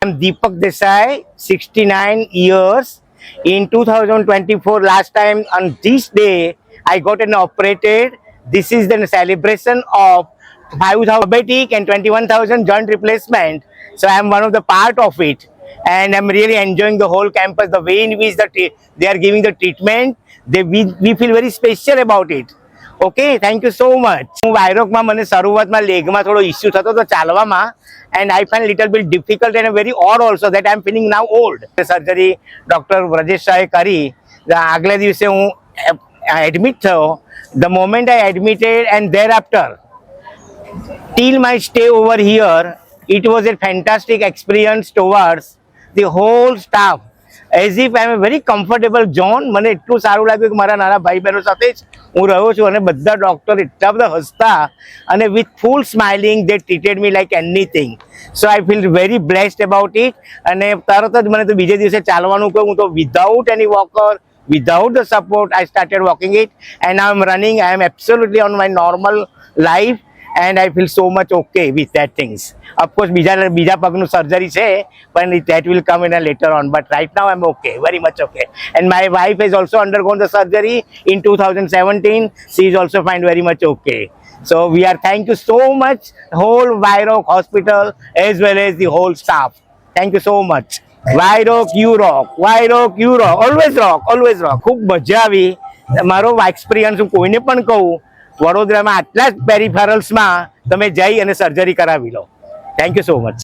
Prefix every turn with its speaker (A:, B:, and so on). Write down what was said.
A: I'm Deepak Desai, 69 years. In 2024, last time on this day, I got an operated. This is the celebration of 5,000 robotic and 21,000 joint replacement. So I'm one of the part of it. And I'm really enjoying the whole campus, the way in which they are giving the treatment. We feel very special about it. Okay thank you so much. હું વાયરોકમાં મને શરૂઆતમાં લેગમાં થોડો issue થતો હતો ચાલવામાં, and I find little bit difficult and very odd also that I am feeling now old. Surgery doctor Vrajesh શાહે કરી. આગલા દિવસે હું એડમિટ થયો. The moment I admitted and thereafter till my stay over here, it was a fantastic experience towards the whole staff. As if I am a very comfortable zone. મને એટલું સારું લાગ્યું કે મારા નાના ભાઈ બહેનો સાથે જ હું રહ્યો છું, અને બધા ડૉક્ટર એટલા બધા હસતા અને with full smiling they treated me like anything. So I feel very blessed about it. અને તરત જ મને તો બીજે દિવસે ચાલવાનું કહ્યું, તો without any walker, without the support, I started walking it, and now I'm running. I am absolutely on my normal life, and I feel so much okay with that things. Of course, બીજા પગનું surgery છે, but that will come in a later on. But right now I'm okay, very much okay. And my wife has also undergone the surgery in 2017. She is also find very much okay. So we are thank you so much, whole VIROC hospital as well as the whole staff. Thank you so much. VIROC, you rock. VIROC, you rock. Always rock, always rock. ખૂબ મજા આવી. મારો experience હું કોઈને પણ કહું, વડોદરામાં આટલા જ પેરિફેરલ્સમાં તમે જઈ અને સર્જરી કરાવી લો. Thank you so much.